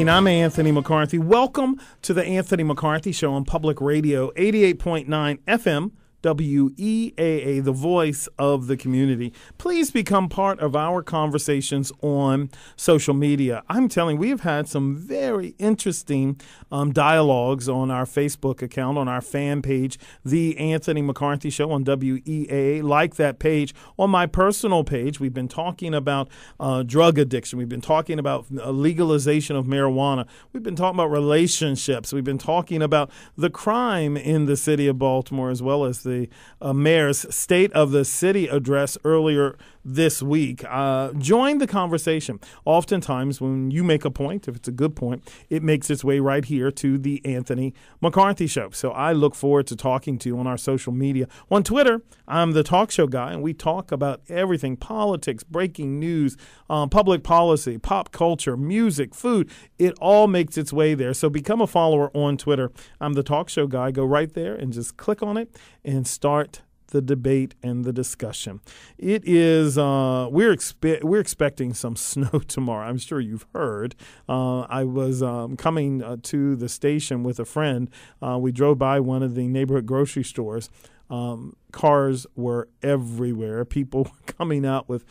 morning. I'm Anthony McCarthy. Welcome to the Anthony McCarthy Show on Public Radio, 88.9 FM, WEAA, the voice of the community. Please become part of our conversations on social media. I'm telling you, we have had some very interesting dialogues on our Facebook account, on our fan page, The Anthony McCarthy Show on WEAA. Like that page. On my personal page, we've been talking about drug addiction. We've been talking about legalization of marijuana. We've been talking about relationships. We've been talking about the crime in the city of Baltimore, as well as the mayor's State of the City address earlier this week. Join the conversation. Oftentimes, when you make a point, if it's a good point, it makes its way right here to the Anthony McCarthy Show. So I look forward to talking to you on our social media. On Twitter, I'm the talk show guy, and we talk about everything: politics, breaking news, public policy, pop culture, music, food. It all makes its way there. So become a follower on Twitter. I'm the talk show guy. Go right there and just click on it and start the debate and the discussion. It is we're expecting some snow tomorrow. I'm sure you've heard. I was coming to the station with a friend. We drove by one of the neighborhood grocery stores. Cars were everywhere. People were coming out with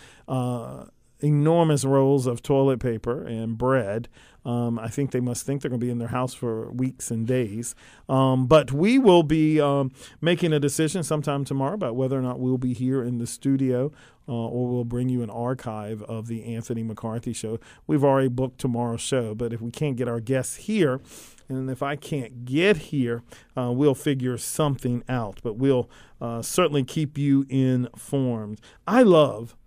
enormous rolls of toilet paper and bread. I think they must think they're going to be in their house for weeks and days. But we will be making a decision sometime tomorrow about whether or not we'll be here in the studio or we'll bring you an archive of the Anthony McCarthy Show. We've already booked tomorrow's show, but if we can't get our guests here, and if I can't get here, we'll figure something out. But we'll certainly keep you informed. I love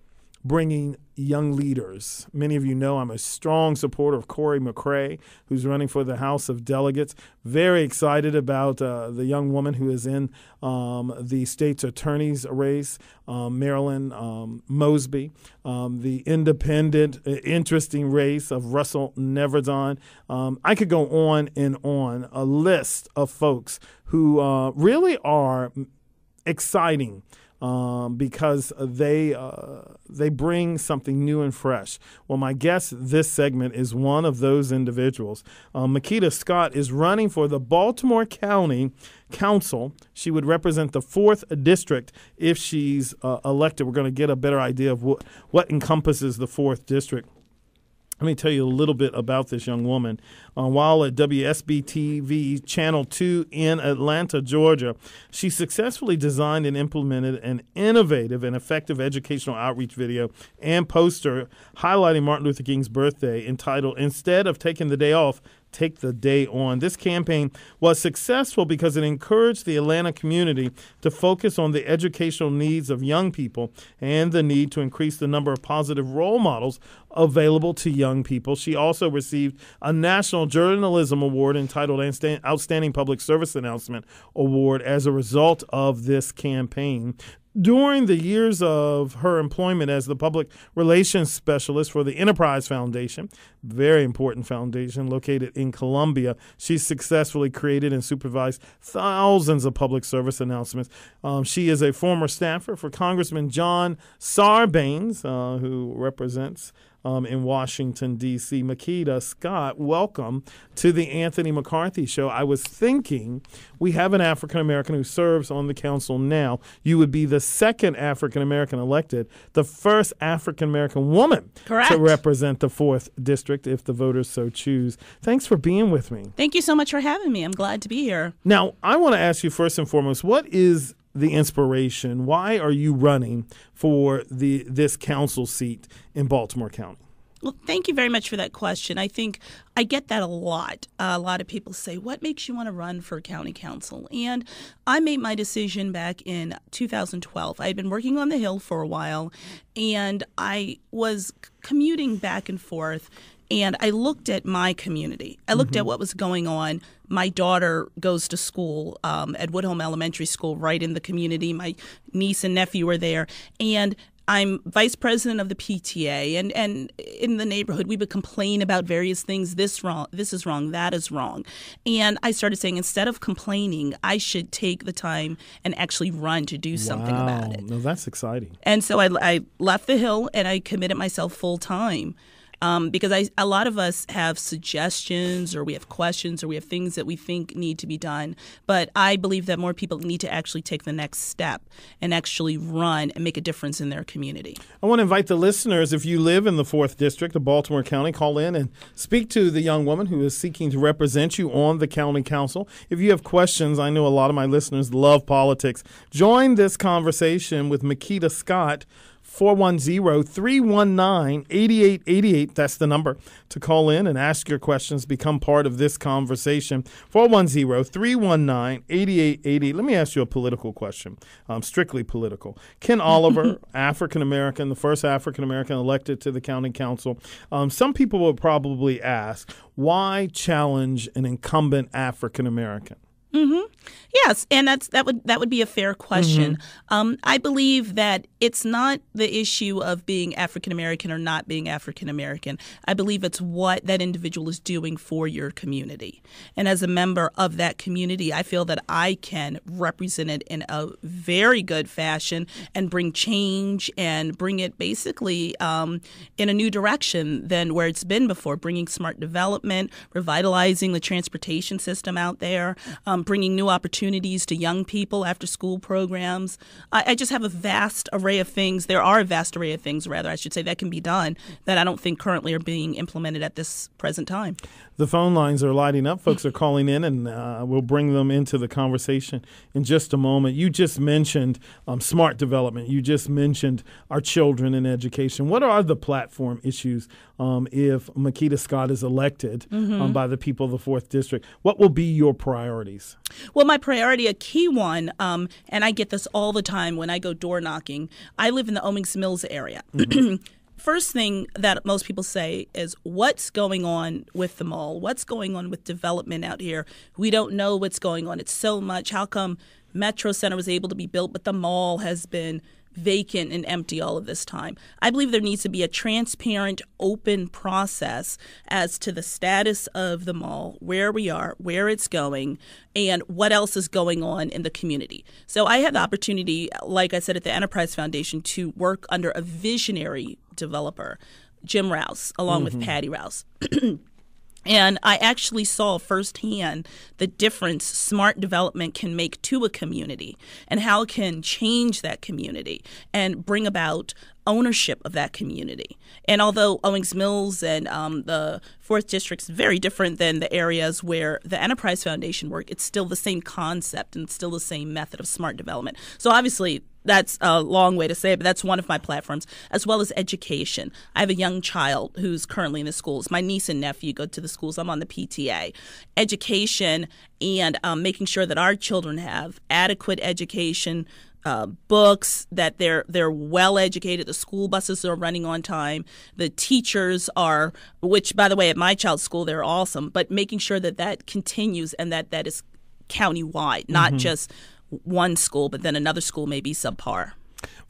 bringing young leaders. Many of you know I'm a strong supporter of Corey McCray, who's running for the House of Delegates. Very excited about the young woman who is in the state's attorney's race, Marilyn Mosby, the independent, interesting race of Russell Neverdine. I could go on and on, a list of folks who really are exciting. Because they bring something new and fresh. Well, my guest this segment is one of those individuals. Makeda Scott is running for the Baltimore County Council. She would represent the 4th District if she's elected. We're going to get a better idea of what encompasses the 4th District. Let me tell you a little bit about this young woman. While at WSB-TV Channel 2 in Atlanta, Georgia, she successfully designed and implemented an innovative and effective educational outreach video and poster highlighting Martin Luther King's birthday entitled, "Instead of Taking the Day Off, Take the Day On." This campaign was successful because it encouraged the Atlanta community to focus on the educational needs of young people and the need to increase the number of positive role models available to young people. She also received a National Journalism Award entitled Outstanding Public Service Announcement Award as a result of this campaign. During the years of her employment as the public relations specialist for the Enterprise Foundation, very important foundation located in Columbia, she successfully created and supervised thousands of public service announcements. She is a former staffer for Congressman John Sarbanes, who represents in Washington, D.C. Makeda Scott, welcome to the Anthony McCarthy Show. I was thinking we have an African-American who serves on the council now. You would be the second African-American elected, the first African-American woman to represent the 4th District if the voters so choose. Thanks for being with me. Thank you so much for having me. I'm glad to be here. Now, I want to ask you first and foremost, what is the inspiration? Why are you running for this council seat in Baltimore County? Well, thank you very much for that question. I think I get that a lot. A lot of people say, what makes you want to run for county council? And I made my decision back in 2012. I had been working on the Hill for a while, and I was commuting back and forth. And I looked at my community. I looked at what was going on. My daughter goes to school at Woodhome Elementary School right in the community. My niece and nephew are there. And I'm vice president of the PTA. And in the neighborhood, we would complain about various things. This is wrong, that is wrong. And I started saying, instead of complaining, I should take the time and actually run to do something about it. No, that's exciting. And so I left the Hill and I committed myself full time. because a lot of us have suggestions, or we have questions, or we have things that we think need to be done. But I believe that more people need to actually take the next step and actually run and make a difference in their community. I want to invite the listeners, if you live in the 4th District of Baltimore County, call in and speak to the young woman who is seeking to represent you on the county council. If you have questions, I know a lot of my listeners love politics. Join this conversation with Makeda Scott. 410-319-8888. That's the number to call in and ask your questions, become part of this conversation. 410-319-8888. Let me ask you a political question, strictly political. Ken Oliver, African-American, the first African-American elected to the county council. Some people would probably ask, why challenge an incumbent African-American? Mm-hmm. Yes, and that would be a fair question. I believe that it's not the issue of being African American or not being African American. I believe it's what that individual is doing for your community. And as a member of that community, I feel that I can represent it in a very good fashion and bring change and bring it basically in a new direction than where it's been before, bringing smart development, revitalizing the transportation system out there, bringing new opportunities to young people, after school programs. I just have a vast array of things. There are a vast array of things, rather, I should say, that can be done that I don't think currently are being implemented at this present time. The phone lines are lighting up. Folks are calling in, and we'll bring them into the conversation in just a moment. You just mentioned smart development. You just mentioned our children and education. What are the platform issues if Makeda Scott is elected by the people of the 4th District? What will be your priorities? Well, my priority, a key one, and I get this all the time when I go door knocking. I live in the Owings Mills area. First thing that most people say is, what's going on with the mall? What's going on with development out here? We don't know what's going on. It's so much. How come Metro Center was able to be built, but the mall has been vacant and empty all of this time? I believe there needs to be a transparent, open process as to the status of the mall, where we are, where it's going, and what else is going on in the community. So I had the opportunity, like I said, at the Enterprise Foundation to work under a visionary developer, Jim Rouse, along with Patty Rouse. And I actually saw firsthand the difference smart development can make to a community and how it can change that community and bring about ownership of that community. And although Owings Mills and the 4th District is very different than the areas where the Enterprise Foundation worked, it's still the same concept and still the same method of smart development. So obviously, that's a long way to say it, but that's one of my platforms, as well as education. I have a young child who's currently in the schools. My niece and nephew go to the schools. I'm on the PTA. Education and making sure that our children have adequate education, books, that they're well educated, the school buses are running on time, the teachers are, which, by the way, at my child's school, they're awesome, but making sure that that continues and that is countywide, not just one school, but then another school may be subpar.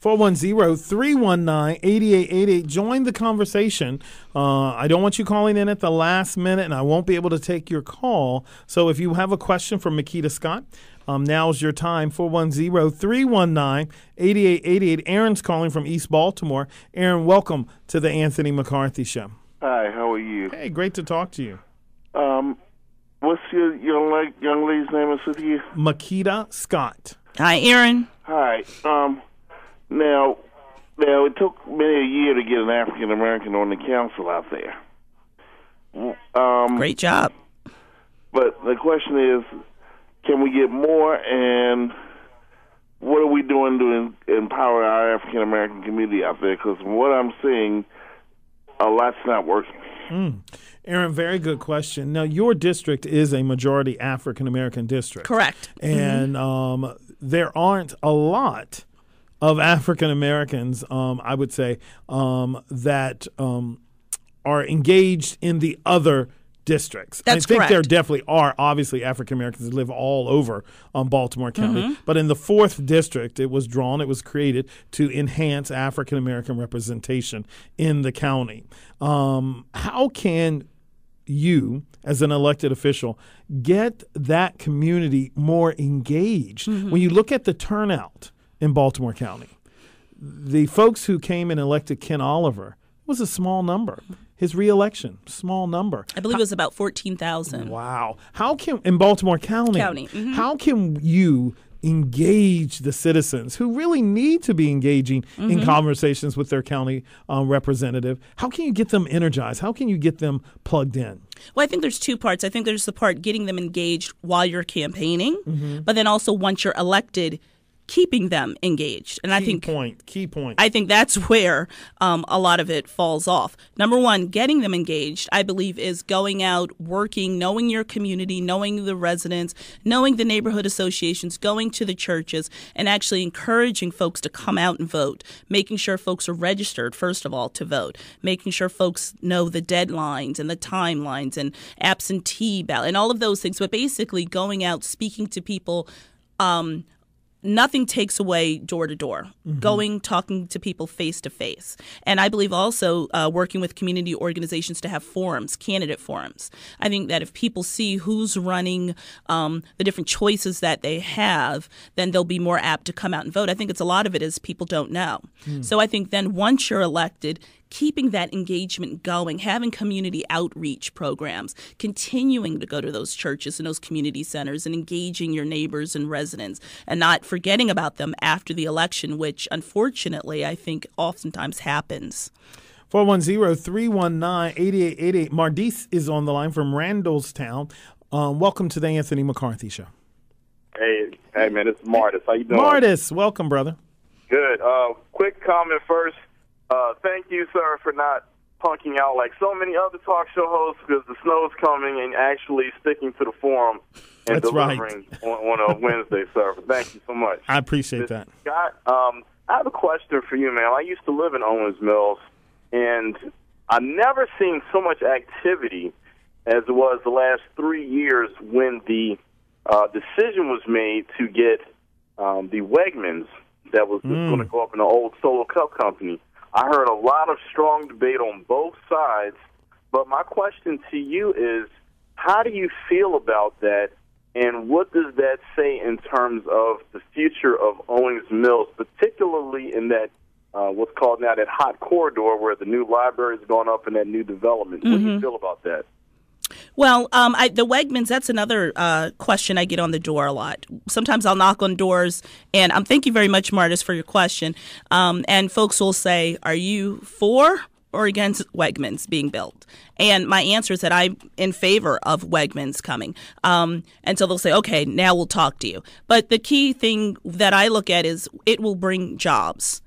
410-319-8888. Join the conversation. I don't want you calling in at the last minute, and I won't be able to take your call. So if you have a question for Makeda Scott, now's your time. 410-319-8888. Aaron's calling from East Baltimore. Aaron, welcome to the Anthony McCarthy Show. Hi, how are you? Hey, great to talk to you. What's your young lady's name with you? Makeda Scott. Hi, Aaron. Hi. Now, it took me a year to get an African American on the council out there. Great job. But the question is, can we get more, and what are we doing to empower our African American community out there? Because from what I'm seeing, a lot's not working. Aaron, very good question. Now, your district is a majority African American district. Correct. And there aren't a lot of African Americans, I would say, that are engaged in the other districts. That's I think correct. there definitely are, obviously, African Americans that live all over Baltimore County. But in the 4th District, it was created to enhance African American representation in the county. How can you, as an elected official, get that community more engaged? When you look at the turnout in Baltimore County, the folks who came and elected Ken Oliver was a small number. his reelection. Small number. I believe it was about 14,000. Wow. How can, in Baltimore County, Mm-hmm. how can you engage the citizens who really need to be engaging in conversations with their county representative? How can you get them energized? How can you get them plugged in? Well, I think there's two parts. I think there's the part getting them engaged while you're campaigning, but then also once you're elected, keeping them engaged. And Key point. I think that's where a lot of it falls off. Number one, getting them engaged, I believe, is going out, working, knowing your community, knowing the residents, knowing the neighborhood associations, going to the churches, and actually encouraging folks to come out and vote, making sure folks are registered, first of all, to vote, making sure folks know the deadlines and the timelines and absentee ballot and all of those things. But basically going out, speaking to people, nothing takes away door to door, going, talking to people face to face. And I believe also working with community organizations to have forums, candidate forums. I think that if people see who's running, the different choices that they have, then they'll be more apt to come out and vote. I think a lot of it is people don't know. So I think then once you're elected, keeping that engagement going, having community outreach programs, continuing to go to those churches and those community centers and engaging your neighbors and residents and not forgetting about them after the election, which unfortunately I think oftentimes happens. 410-319-8888. Mardis is on the line from Randallstown. Welcome to the Anthony McCarthy Show. Hey man, it's Mardis. How you doing? Mardis, welcome, brother. Good. Quick comment first. Thank you, sir, for not punking out like so many other talk show hosts because the snow's coming and actually sticking to the forum and That's delivering on a Wednesday, sir. Thank you so much. I appreciate that. Scott, I have a question for you, man. I used to live in Owings Mills, and I've never seen so much activity as it was the last 3 years when the decision was made to get the Wegmans that was just going to go up in the old Solo Cup company. I heard a lot of strong debate on both sides, but my question to you is, how do you feel about that, and what does that say in terms of the future of Owings Mills, particularly in that what's called now that hot corridor where the new library is going up in that new development? What do you feel about that? Well, the Wegmans, that's another question I get on the door a lot. Sometimes I'll knock on doors, and thank you very much, Mardis, for your question. And folks will say, are you for or against Wegmans being built? And my answer is that I'm in favor of Wegmans coming. And so they'll say, okay, now we'll talk to you. But the key thing that I look at is it will bring jobs.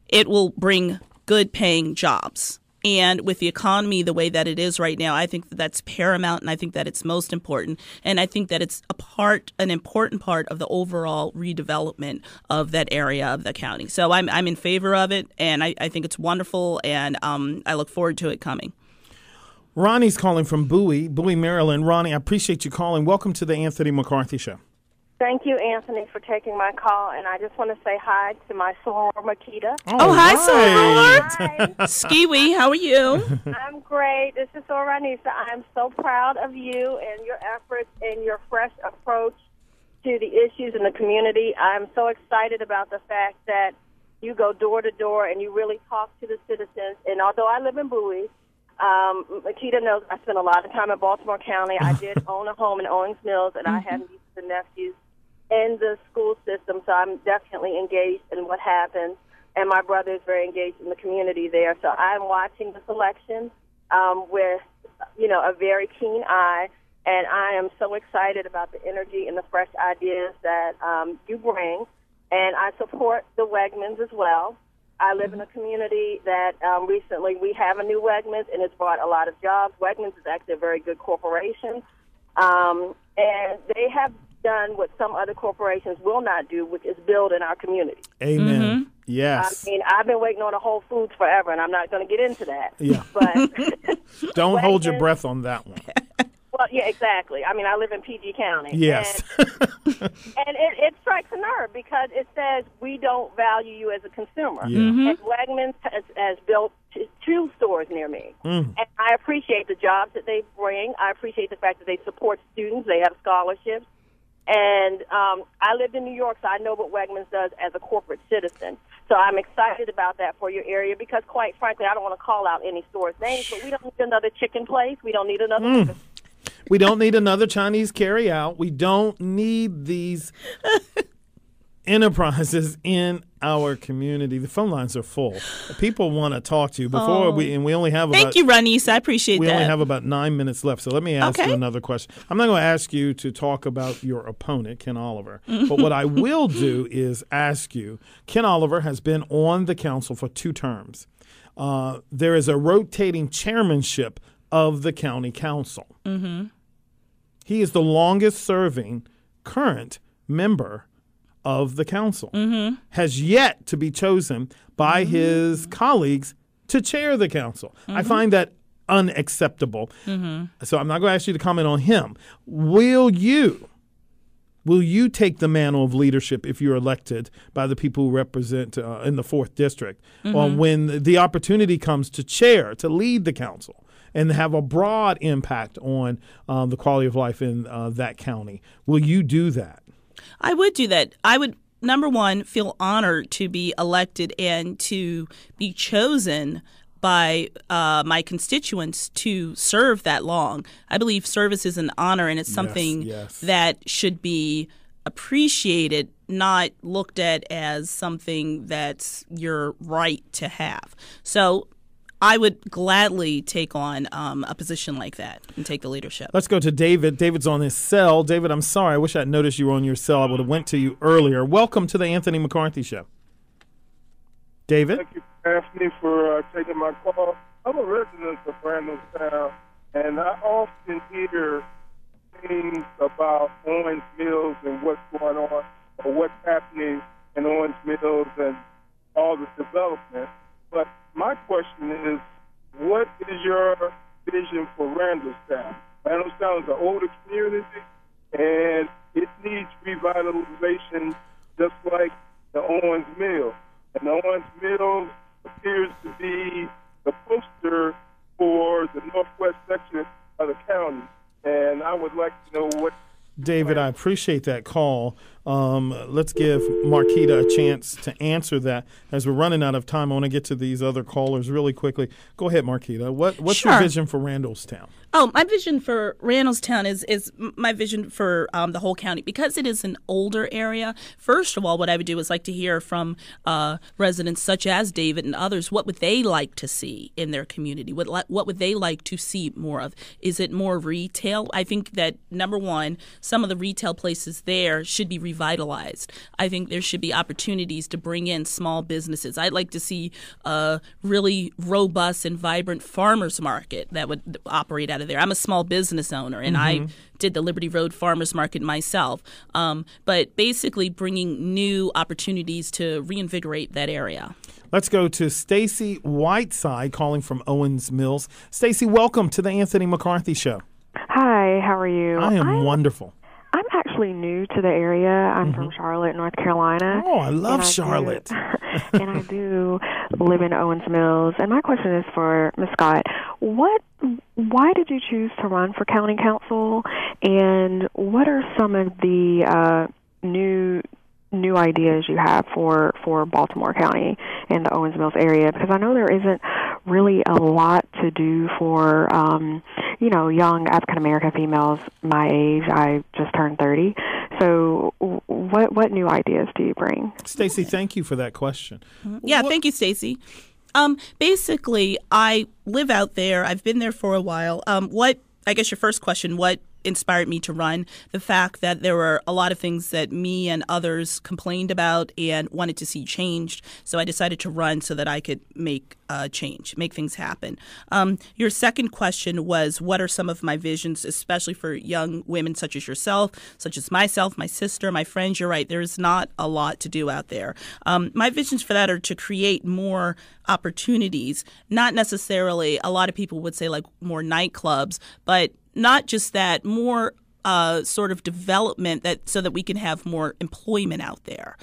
It will bring good paying jobs. And with the economy the way that it is right now, I think that's paramount, and I think that it's most important. And I think that it's an important part of the overall redevelopment of that area of the county. So I'm in favor of it, and I think it's wonderful, and I look forward to it coming. Ronnie's calling from Bowie, Maryland. Ronnie, I appreciate you calling. Welcome to the Anthony McCarthy Show. Thank you, Anthony, for taking my call, and I just want to say hi to my soror, Makeda. Oh, hi, soror. Hi. Skiwi, how are you? I'm great. This is Soror Anissa. I'm so proud of you and your efforts and your fresh approach to the issues in the community. I'm so excited about the fact that you go door to door and you really talk to the citizens. And although I live in Bowie, Makeda knows I spent a lot of time in Baltimore County. I did own a home in Owings Mills, and I had nieces and nephews in the school system, so I'm definitely engaged in what happens, and my brother is very engaged in the community there. So I'm watching this election with, a very keen eye, and I am so excited about the energy and the fresh ideas that you bring, and I support the Wegmans as well. I live in a community that recently we have a new Wegmans, and it's brought a lot of jobs. Wegmans is actually a very good corporation, and they have done what some other corporations will not do, which is build in our community. Amen. Yes. I mean, I've been waiting on a Whole Foods forever, and I'm not going to get into that. Yeah. But don't hold your breath on that one. Well, yeah, exactly. I mean, I live in PG County. Yes. And it strikes a nerve because it says we don't value you as a consumer. Yeah. And Wegmans has built two stores near me. And I appreciate the jobs that they bring. I appreciate the fact that they support students. They have scholarships. And I lived in New York, so I know what Wegmans does as a corporate citizen. So I'm excited about that for your area because, quite frankly, I don't want to call out any stores' names, but we don't need another chicken place. We don't need another We don't need another Chinese carry-out. We don't need these enterprises in our community. The phone lines are full. People want to talk to you before we only have Thank you, Ranisa. I appreciate that. We only have about 9 minutes left, so let me ask you another question. I'm not going to ask you to talk about your opponent, Ken Oliver, but what I will do is ask you, Ken Oliver has been on the council for 2 terms. There is a rotating chairmanship of the county council. Mm-hmm. He is the longest serving current member of the council, has yet to be chosen by his colleagues to chair the council. I find that unacceptable. So I'm not going to ask you to comment on him. Will you take the mantle of leadership if you're elected by the people who represent in the 4th District when the opportunity comes to chair, to lead the council and have a broad impact on the quality of life in that county? Will you do that? I would do that. I would, number one, feel honored to be elected and to be chosen by my constituents to serve that long. I believe service is an honor, and it's something that should be appreciated, not looked at as something that's your right to have. So I would gladly take on a position like that and take the leadership. Let's go to David. David's on his cell. David, I'm sorry. I wish I'd noticed you were on your cell. I would have went to you earlier. Welcome to the Anthony McCarthy Show. David? Thank you for asking me for taking my call. I'm a resident of Randallstown, and I often hear things about Owings Mills and what's going on or what's happening in Owings Mills and all the development. But my question is, what is your vision for Randallstown? Randallstown is an older community, and it needs revitalization just like the Owings Mill. And the Owings Mill appears to be the poster for the northwest section of the county. And I would like to know what... David, I appreciate that call. Let's give Makeda a chance to answer that. As we're running out of time, I want to get to these other callers really quickly. Go ahead, Makeda. What's your vision for Randallstown? Oh, my vision for Randallstown is my vision for the whole county. Because it is an older area, first of all, what I would do is like to hear from residents such as David and others, what would they like to see in their community? What would they like to see more of? Is it more retail? I think that, number one, some of the retail places there should be revitalized. I think there should be opportunities to bring in small businesses. I'd like to see a really robust and vibrant farmers market that would operate out of there. I'm a small business owner, and I did the Liberty Road Farmers Market myself. But basically bringing new opportunities to reinvigorate that area. Let's go to Stacy Whiteside calling from Owings Mills. Stacy, welcome to the Anthony McCarthy Show. Hi, how are you? I am wonderful. I'm actually new to the area. I'm from Charlotte, North Carolina. Oh, I love Charlotte. And I do live in Owings Mills. And my question is for Ms. Scott. Why did you choose to run for county council? And what are some of the new ideas you have for Baltimore County and the Owings Mills area? Because I know there isn't really a lot to do for young African-American females my age. I just turned 30. So what new ideas do you bring? Stacey, thank you for that question. Yeah, thank you, Stacey. Basically, I live out there. I've been there for a while. I guess your first question, what inspired me to run? The fact that there were a lot of things that me and others complained about and wanted to see changed. So I decided to run so that I could make change, make things happen. Your second question was, what are some of my visions, especially for young women such as yourself, such as myself, my sister, my friends? You're right. There's not a lot to do out there. My visions for that are to create more opportunities, not necessarily, a lot of people would say like more nightclubs, but not just that, more sort of development so that we can have more employment out there.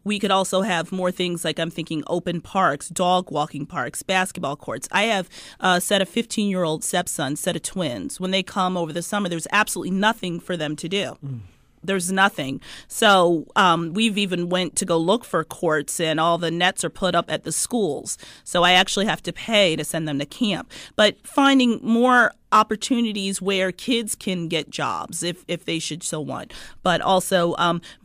We could also have more things like, I'm thinking open parks, dog walking parks, basketball courts. I have a 15-year-old stepson, set of twins. When they come over the summer, there's absolutely nothing for them to do. there's nothing. So we've even went to go look for courts, and all the nets are put up at the schools. So I actually have to pay to send them to camp. But finding more opportunities where kids can get jobs if they should so want, but also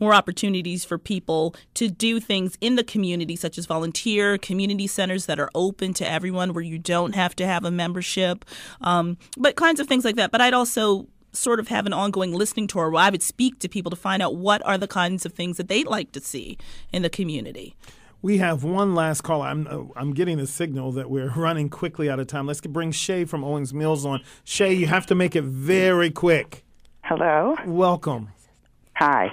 more opportunities for people to do things in the community, such as volunteer community centers that are open to everyone where you don't have to have a membership, but kinds of things like that. But I'd also sort of have an ongoing listening tour where I would speak to people to find out what are the kinds of things that they'd like to see in the community. We have one last call. I'm getting a signal that we're running quickly out of time. Let's bring Shay from Owings Mills on. Shay, you have to make it very quick. Hello. Welcome. Hi.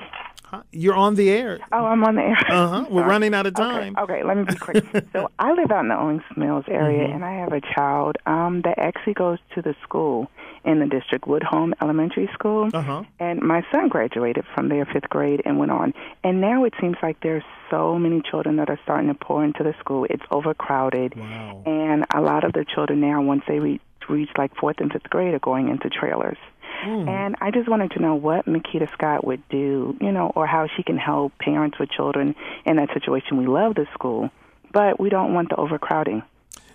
You're on the air. Oh, I'm on the air. We're running out of time. Okay, let me be quick. So I live out in the Owings Mills area, and I have a child that actually goes to the school in the district, Woodhome Elementary School. And my son graduated from there 5th grade and went on. And now it seems like there's so many children that are starting to pour into the school. It's overcrowded. Wow. And a lot of the children now, once they reach like 4th and 5th grade, are going into trailers. And I just wanted to know what Makeda Scott would do, or how she can help parents with children in that situation. We love the school, but we don't want the overcrowding.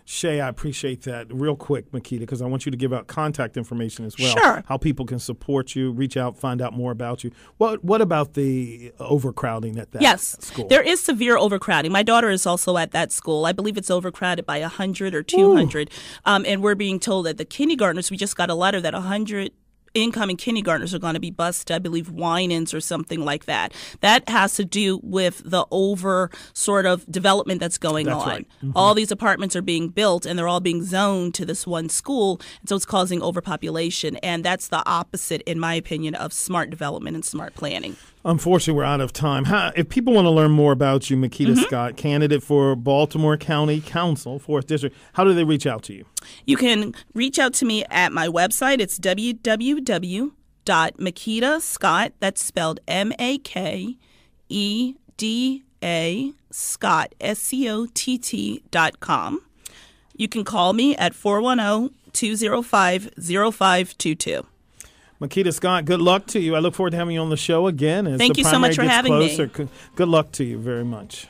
Shay, I appreciate that. Real quick, Makeda, because I want you to give out contact information as well. Sure. How people can support you, reach out, find out more about you. What about the overcrowding at that school? There is severe overcrowding. My daughter is also at that school. I believe it's overcrowded by 100 or 200. And we're being told that the kindergartners, we just got a letter that 100 incoming kindergartners are going to be bused, I believe, Winans or something like that. That has to do with the over sort of development that's going on. Right. All these apartments are being built, and they're all being zoned to this one school, and so it's causing overpopulation. And that's the opposite, in my opinion, of smart development and smart planning. Unfortunately, we're out of time. If people want to learn more about you, Makeda Scott, candidate for Baltimore County Council, 4th District, how do they reach out to you? You can reach out to me at my website. It's www.MakedaScott, that's spelled MakedaScott, SCOTT.com. You can call me at 410-205-0522. Makeda Scott, good luck to you. I look forward to having you on the show again. Thank you so much for having me. Good luck to you very much.